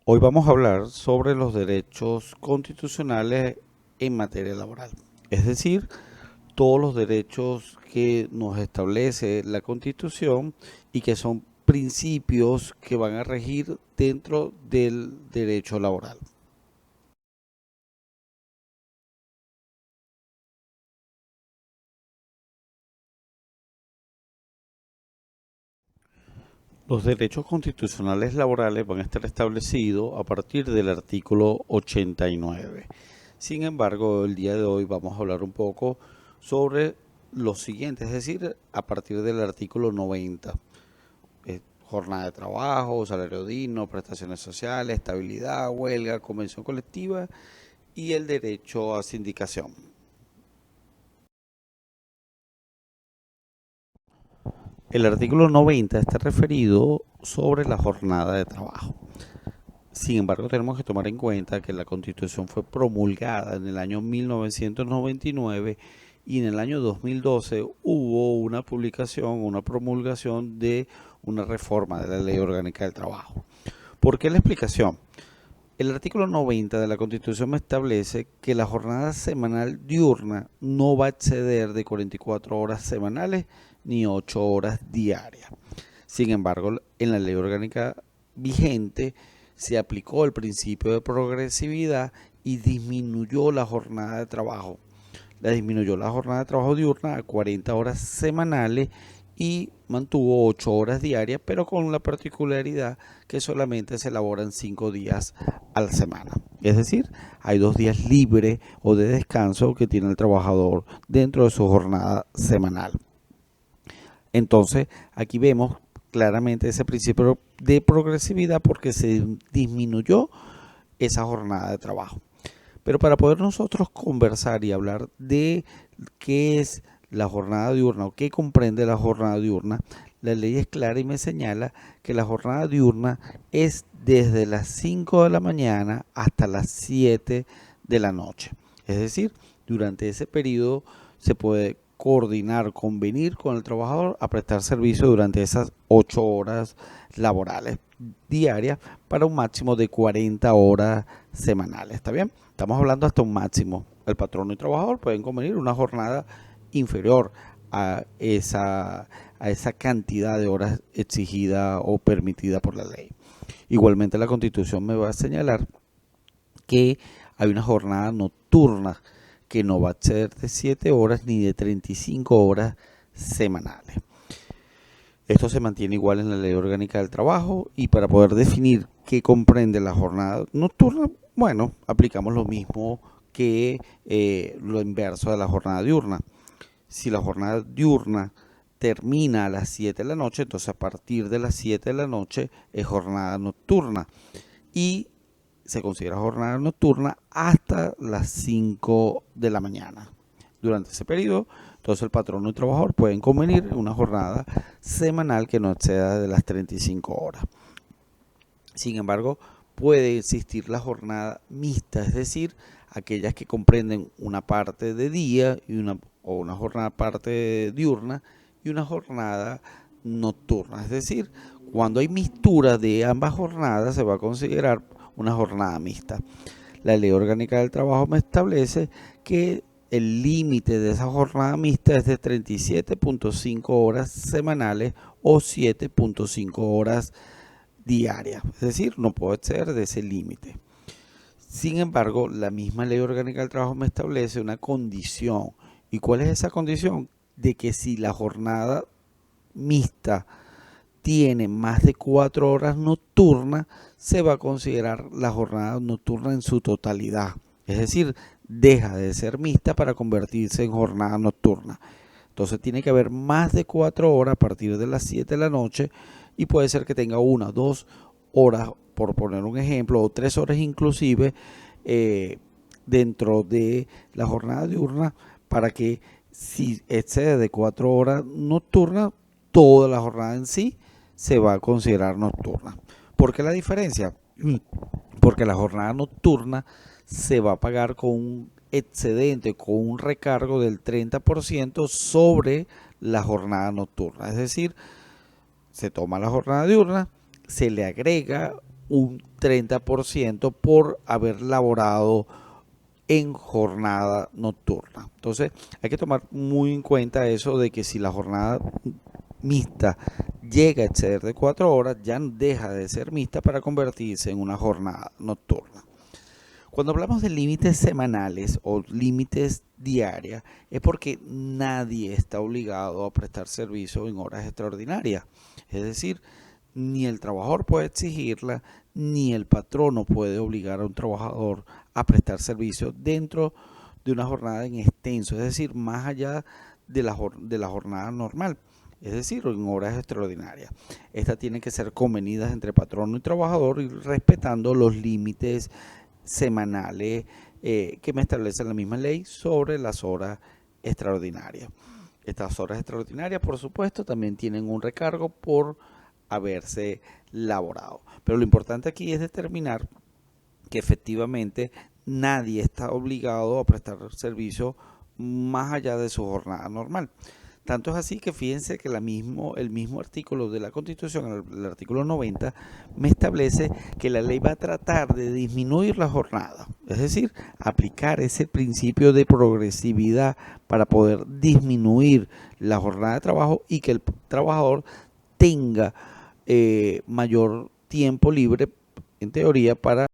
Hoy vamos a hablar sobre los derechos constitucionales en materia laboral, es decir, todos los derechos que nos establece la Constitución y que son principios que van a regir dentro del derecho laboral. Los derechos constitucionales laborales van a estar establecidos a partir del artículo 89. Sin embargo, el día de hoy vamos a hablar un poco sobre lo siguiente, es decir, a partir del artículo 90. Jornada de trabajo, salario digno, prestaciones sociales, estabilidad, huelga, convención colectiva y el derecho a sindicación. El artículo 90 está referido sobre la jornada de trabajo. Sin embargo, tenemos que tomar en cuenta que la Constitución fue promulgada en el año 1999 y en el año 2012 hubo una publicación, una promulgación de una reforma de la Ley Orgánica del Trabajo. ¿Por qué la explicación? El artículo 90 de la Constitución me establece que la jornada semanal diurna no va a exceder de 44 horas semanales ni 8 horas diarias. Sin embargo, en la ley orgánica vigente se aplicó el principio de progresividad y disminuyó la jornada de trabajo. Disminuyó la jornada de trabajo diurna a 40 horas semanales y mantuvo 8 horas diarias, pero con la particularidad que solamente se elaboran 5 días a la semana. Es decir, hay 2 días libres o de descanso que tiene el trabajador dentro de su jornada semanal. Entonces, aquí vemos claramente ese principio de progresividad porque se disminuyó esa jornada de trabajo. Pero para poder nosotros conversar y hablar de qué es la jornada diurna o qué comprende la jornada diurna, la ley es clara y me señala que la jornada diurna es desde las 5 de la mañana hasta las 7 de la noche. Es decir, durante ese periodo se puede coordinar, convenir con el trabajador a prestar servicio durante esas 8 horas laborales diarias para un máximo de 40 horas semanales. ¿Está bien? Estamos hablando hasta un máximo. El patrono y el trabajador pueden convenir una jornada inferior a esa cantidad de horas exigida o permitida por la ley. Igualmente la Constitución me va a señalar que hay una jornada nocturna que no va a ser de 7 horas ni de 35 horas semanales. Esto se mantiene igual en la Ley Orgánica del Trabajo y para poder definir qué comprende la jornada nocturna, bueno, aplicamos lo mismo que lo inverso de la jornada diurna. Si la jornada diurna termina a las 7 de la noche, entonces a partir de las 7 de la noche es jornada nocturna y se considera jornada nocturna hasta las 5 de la mañana. Durante ese periodo, entonces el patrono y el trabajador pueden convenir una jornada semanal que no exceda de las 35 horas. Sin embargo, puede existir la jornada mixta, es decir, aquellas que comprenden una parte de día y una jornada parte diurna y una jornada nocturna. Es decir, cuando hay mixtura de ambas jornadas se va a considerar una jornada mixta. La Ley Orgánica del Trabajo me establece que el límite de esa jornada mixta es de 37.5 horas semanales o 7.5 horas diarias. Es decir, no puedo exceder de ese límite. Sin embargo, la misma Ley Orgánica del Trabajo me establece una condición. ¿Y cuál es esa condición? De que si la jornada mixta tiene más de 4 horas nocturnas, se va a considerar la jornada nocturna en su totalidad. Es decir, deja de ser mixta para convertirse en jornada nocturna. Entonces tiene que haber más de 4 horas a partir de las 7 de la noche y puede ser que tenga 1, 2 horas, por poner un ejemplo, o 3 horas inclusive dentro de la jornada diurna para que si excede de 4 horas nocturnas, toda la jornada en sí se va a considerar nocturna. ¿Por qué la diferencia? Porque la jornada nocturna se va a pagar con un excedente, con un recargo del 30% sobre la jornada nocturna. Es decir, se toma la jornada diurna, se le agrega un 30% por haber laborado en jornada nocturna. Entonces hay que tomar muy en cuenta eso de que si la jornada mixta llega a exceder de 4 horas, ya deja de ser mixta para convertirse en una jornada nocturna. Cuando hablamos de límites semanales o límites diarias, es porque nadie está obligado a prestar servicio en horas extraordinarias. Es decir, ni el trabajador puede exigirla, ni el patrono puede obligar a un trabajador a prestar servicio dentro de una jornada en extenso, es decir, más allá de la jornada normal, es decir, en horas extraordinarias. Estas tienen que ser convenidas entre patrono y trabajador y respetando los límites semanales que me establece la misma ley sobre las horas extraordinarias. Estas horas extraordinarias, por supuesto, también tienen un recargo por haberse laborado. Pero lo importante aquí es determinar que efectivamente nadie está obligado a prestar servicio más allá de su jornada normal. Tanto es así que fíjense que el mismo artículo de la Constitución, el artículo 90, me establece que la ley va a tratar de disminuir la jornada, es decir, aplicar ese principio de progresividad para poder disminuir la jornada de trabajo y que el trabajador tenga mayor tiempo libre, en teoría, para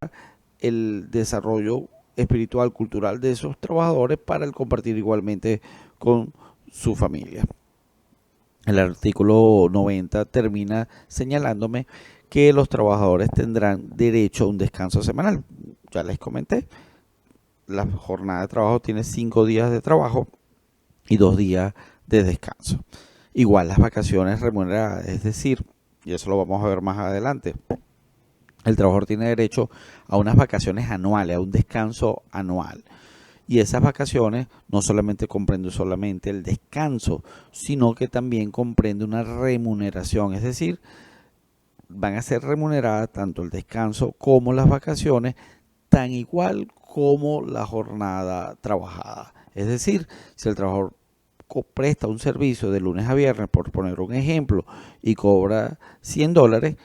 el desarrollo espiritual, cultural de esos trabajadores para el compartir igualmente con su familia. El artículo 90 termina señalándome que los trabajadores tendrán derecho a un descanso semanal. Ya les comenté, la jornada de trabajo tiene 5 días de trabajo y 2 días de descanso. Igual las vacaciones remuneradas, es decir, y eso lo vamos a ver más adelante, el trabajador tiene derecho a unas vacaciones anuales, a un descanso anual. Y esas vacaciones no solamente comprende solamente el descanso, sino que también comprende una remuneración, es decir, van a ser remuneradas tanto el descanso como las vacaciones, tan igual como la jornada trabajada. Es decir, si el trabajador presta un servicio de lunes a viernes, por poner un ejemplo, y cobra $100,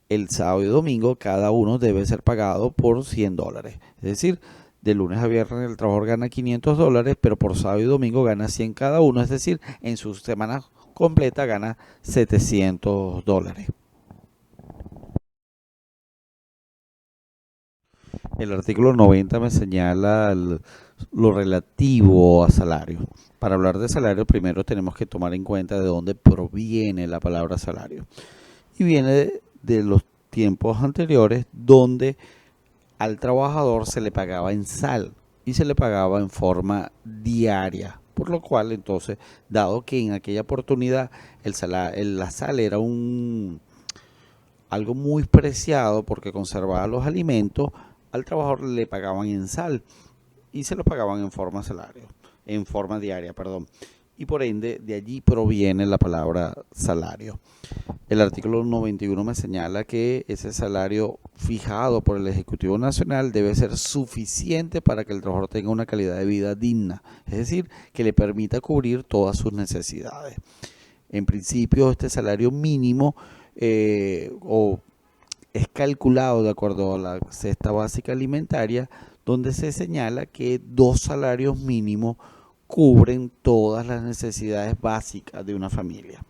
el sábado y domingo cada uno debe ser pagado por $100. Es decir, de lunes a viernes el trabajador gana $500, pero por sábado y domingo gana 100 cada uno, es decir, en su semana completa gana $700. El artículo 90 me señala lo relativo a salario. Para hablar de salario, primero tenemos que tomar en cuenta de dónde proviene la palabra salario. Y viene de los tiempos anteriores donde al trabajador se le pagaba en sal y se le pagaba en forma diaria. Por lo cual, entonces, dado que en aquella oportunidad la sal era algo muy preciado porque conservaba los alimentos, al trabajador le pagaban en sal y se lo pagaban en forma diaria, perdón. Y por ende, de allí proviene la palabra salario. El artículo 91 me señala que ese salario fijado por el Ejecutivo Nacional debe ser suficiente para que el trabajador tenga una calidad de vida digna, es decir, que le permita cubrir todas sus necesidades. En principio, este salario mínimo es calculado de acuerdo a la cesta básica alimentaria, donde se señala que 2 salarios mínimos cubren todas las necesidades básicas de una familia.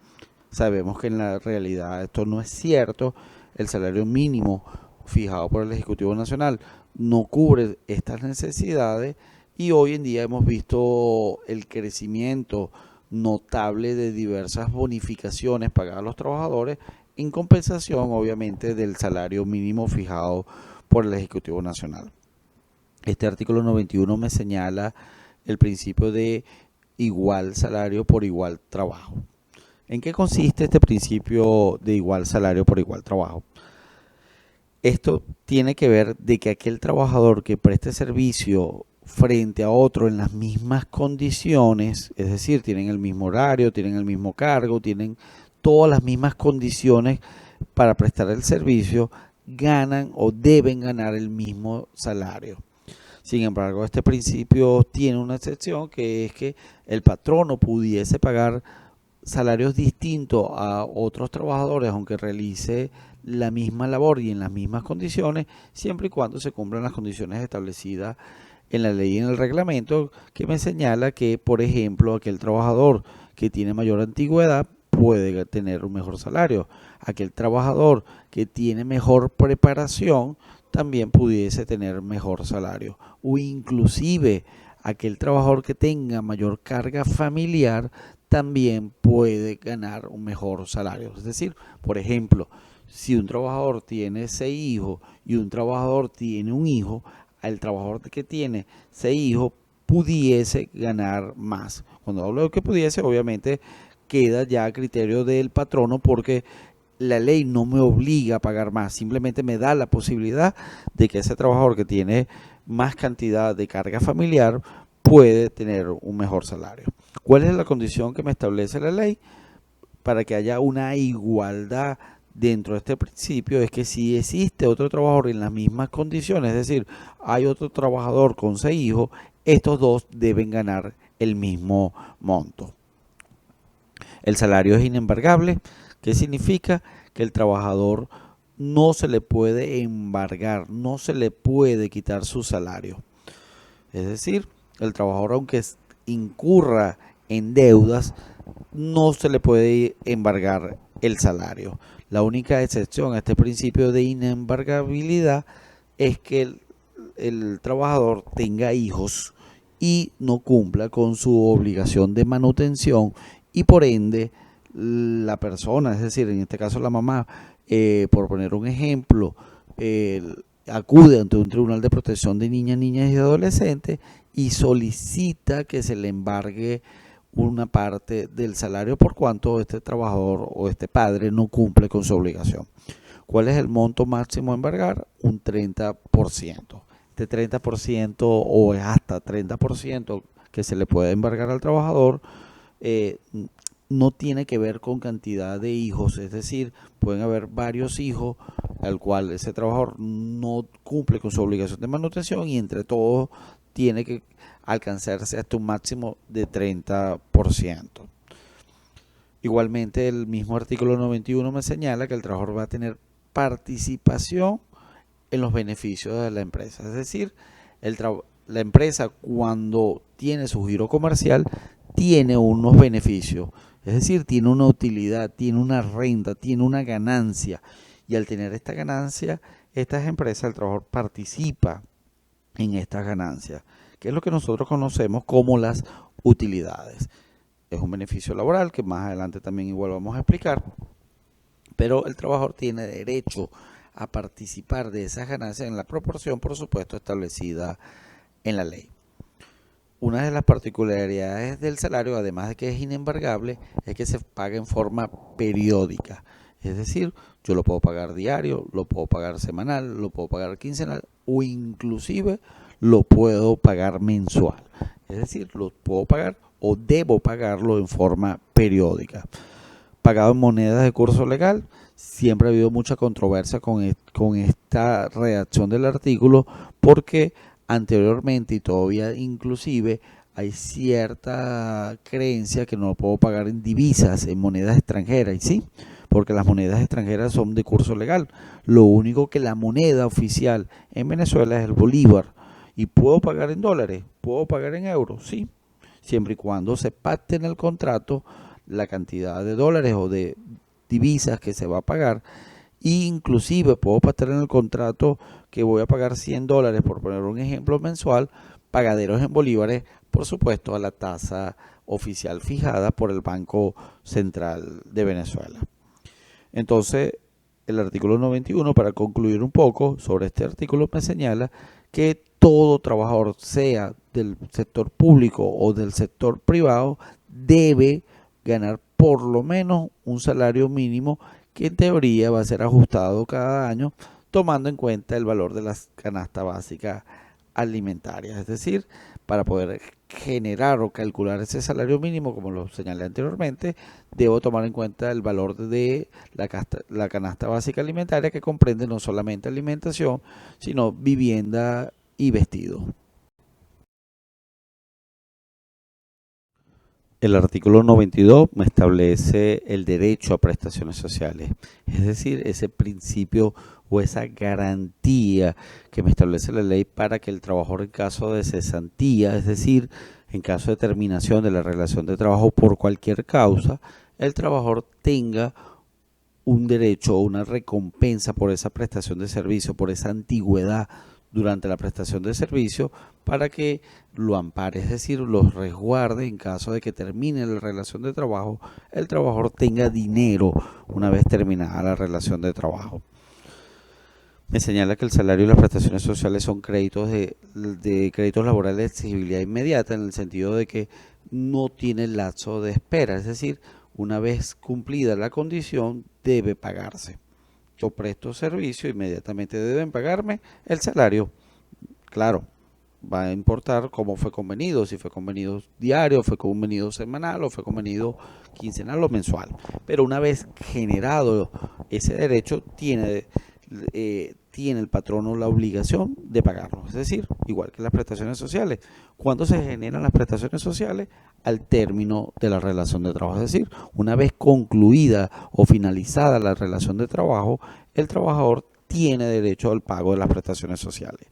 Sabemos que en la realidad esto no es cierto. El salario mínimo fijado por el Ejecutivo Nacional no cubre estas necesidades y hoy en día hemos visto el crecimiento notable de diversas bonificaciones pagadas a los trabajadores en compensación, obviamente, del salario mínimo fijado por el Ejecutivo Nacional. Este artículo 91 me señala el principio de igual salario por igual trabajo. ¿En qué consiste este principio de igual salario por igual trabajo? Esto tiene que ver de que aquel trabajador que preste servicio frente a otro en las mismas condiciones, es decir, tienen el mismo horario, tienen el mismo cargo, tienen todas las mismas condiciones para prestar el servicio, ganan o deben ganar el mismo salario. Sin embargo, este principio tiene una excepción, que es que el patrono pudiese pagar salarios distintos a otros trabajadores, aunque realice la misma labor y en las mismas condiciones, siempre y cuando se cumplan las condiciones establecidas en la ley y en el reglamento, que me señala que, por ejemplo, aquel trabajador que tiene mayor antigüedad puede tener un mejor salario. Aquel trabajador que tiene mejor preparación también pudiese tener mejor salario. O inclusive aquel trabajador que tenga mayor carga familiar también puede ganar un mejor salario. Es decir, por ejemplo, si un trabajador tiene 6 hijos y un trabajador tiene un hijo, el trabajador que tiene 6 hijos pudiese ganar más. Cuando hablo de que pudiese, obviamente queda ya a criterio del patrono, porque la ley no me obliga a pagar más, simplemente me da la posibilidad de que ese trabajador que tiene más cantidad de carga familiar puede tener un mejor salario. ¿Cuál es la condición que me establece la ley para que haya una igualdad dentro de este principio? Es que si existe otro trabajador en las mismas condiciones, es decir, hay otro trabajador con 6 hijos, estos dos deben ganar el mismo monto. El salario es inembargable. ¿Qué significa? Que el trabajador no se le puede embargar, no se le puede quitar su salario. Es decir, el trabajador, aunque incurra en deudas, no se le puede embargar el salario. La única excepción a este principio de inembargabilidad es que el trabajador tenga hijos y no cumpla con su obligación de manutención, y por ende la persona, es decir, en este caso la mamá, por poner un ejemplo, acude ante un tribunal de protección de niñas, niñas y adolescentes y solicita que se le embargue una parte del salario por cuanto este trabajador o este padre no cumple con su obligación. ¿Cuál es el monto máximo a embargar? Un 30%. Este 30% o hasta 30% que se le puede embargar al trabajador eh, no tiene que ver con cantidad de hijos, es decir, pueden haber varios hijos al cual ese trabajador no cumple con su obligación de manutención y entre todos tiene que alcanzarse hasta un máximo de 30%. Igualmente, el mismo artículo 91 me señala que el trabajador va a tener participación en los beneficios de la empresa. Es decir, la empresa, cuando tiene su giro comercial, tiene unos beneficios. Es decir, tiene una utilidad, tiene una renta, tiene una ganancia. Y al tener esta ganancia, estas empresas, el trabajador participa en estas ganancias, que es lo que nosotros conocemos como las utilidades. Es un beneficio laboral que más adelante también igual vamos a explicar, pero el trabajador tiene derecho a participar de esas ganancias en la proporción, por supuesto, establecida en la ley. Una de las particularidades del salario, además de que es inembargable, es que se paga en forma periódica. Es decir, yo lo puedo pagar diario, lo puedo pagar semanal, lo puedo pagar quincenal o inclusive lo puedo pagar mensual. Es decir, lo puedo pagar o debo pagarlo en forma periódica. Pagado en monedas de curso legal. Siempre ha habido mucha controversia con esta redacción del artículo, porque anteriormente y todavía inclusive hay cierta creencia que no lo puedo pagar en divisas, en monedas extranjeras, y sí, porque las monedas extranjeras son de curso legal. Lo único que la moneda oficial en Venezuela es el bolívar, y puedo pagar en dólares, puedo pagar en euros, sí, siempre y cuando se pacte en el contrato la cantidad de dólares o de divisas que se va a pagar. E inclusive puedo pactar en el contrato que voy a pagar $100, por poner un ejemplo, mensual, pagaderos en bolívares, por supuesto a la tasa oficial fijada por el Banco Central de Venezuela. Entonces, el artículo 91, para concluir un poco sobre este artículo, me señala que todo trabajador, sea del sector público o del sector privado, debe ganar por lo menos un salario mínimo que en teoría va a ser ajustado cada año tomando en cuenta el valor de las canastas básicas alimentarias. Es decir, para poder generar o calcular ese salario mínimo, como lo señalé anteriormente, debo tomar en cuenta el valor de la canasta básica alimentaria, que comprende no solamente alimentación, sino vivienda y vestido. El artículo 92 me establece el derecho a prestaciones sociales, es decir, ese principio o esa garantía que me establece la ley para que el trabajador en caso de cesantía, es decir, en caso de terminación de la relación de trabajo por cualquier causa, el trabajador tenga un derecho o una recompensa por esa prestación de servicio, por esa antigüedad durante la prestación de servicio, para que lo ampare, es decir, los resguarde en caso de que termine la relación de trabajo, el trabajador tenga dinero una vez terminada la relación de trabajo. Me señala que el salario y las prestaciones sociales son créditos de créditos laborales de exigibilidad inmediata, en el sentido de que no tiene lapso de espera, es decir, una vez cumplida la condición debe pagarse. Yo presto servicio, inmediatamente deben pagarme el salario. Claro, va a importar cómo fue convenido, si fue convenido diario, fue convenido semanal o fue convenido quincenal o mensual. Pero una vez generado ese derecho, tiene el patrono la obligación de pagarlo. Es decir, igual que las prestaciones sociales. ¿Cuándo se generan las prestaciones sociales? Al término de la relación de trabajo. Es decir, una vez concluida o finalizada la relación de trabajo, el trabajador tiene derecho al pago de las prestaciones sociales.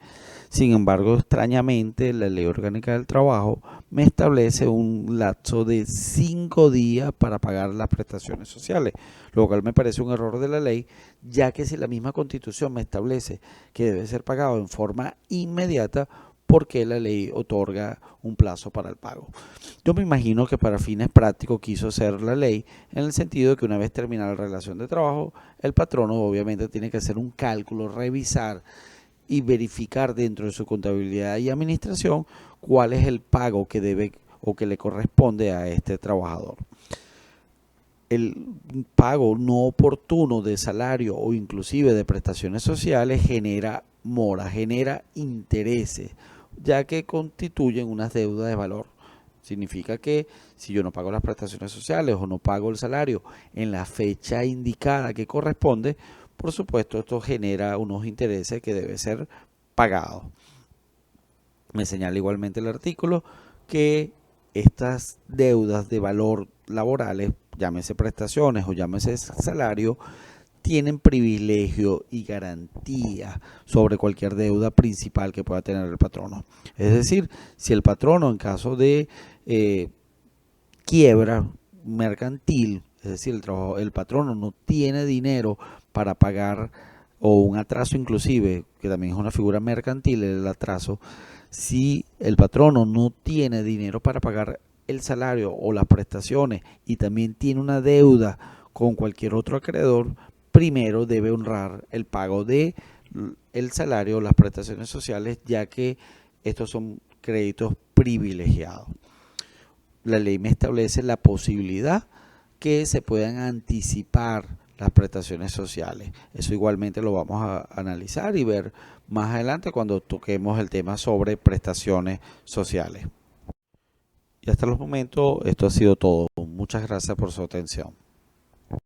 Sin embargo, extrañamente, la Ley Orgánica del Trabajo me establece un lapso de 5 días para pagar las prestaciones sociales, lo cual me parece un error de la ley, ya que si la misma Constitución me establece que debe ser pagado en forma inmediata, ¿por qué la ley otorga un plazo para el pago? Yo me imagino que para fines prácticos quiso ser la ley en el sentido de que una vez terminada la relación de trabajo, el patrono obviamente tiene que hacer un cálculo, revisar y verificar dentro de su contabilidad y administración cuál es el pago que debe o que le corresponde a este trabajador. El pago no oportuno de salario o inclusive de prestaciones sociales genera mora, genera intereses, ya que constituyen unas deudas de valor. Significa que si yo no pago las prestaciones sociales o no pago el salario en la fecha indicada que corresponde, por supuesto, esto genera unos intereses que deben ser pagados. Me señala igualmente el artículo que estas deudas de valor laborales, llámese prestaciones o llámese salario, tienen privilegio y garantía sobre cualquier deuda principal que pueda tener el patrono. Es decir, si el patrono en caso de quiebra mercantil, es decir, el patrono no tiene dinero para pagar, o un atraso inclusive, que también es una figura mercantil el atraso, si el patrono no tiene dinero para pagar el salario o las prestaciones y también tiene una deuda con cualquier otro acreedor, primero debe honrar el pago de el salario o las prestaciones sociales, ya que estos son créditos privilegiados. La ley me establece la posibilidad que se puedan anticipar las prestaciones sociales. Eso igualmente lo vamos a analizar y ver más adelante cuando toquemos el tema sobre prestaciones sociales. Y hasta los momentos esto ha sido todo. Muchas gracias por su atención.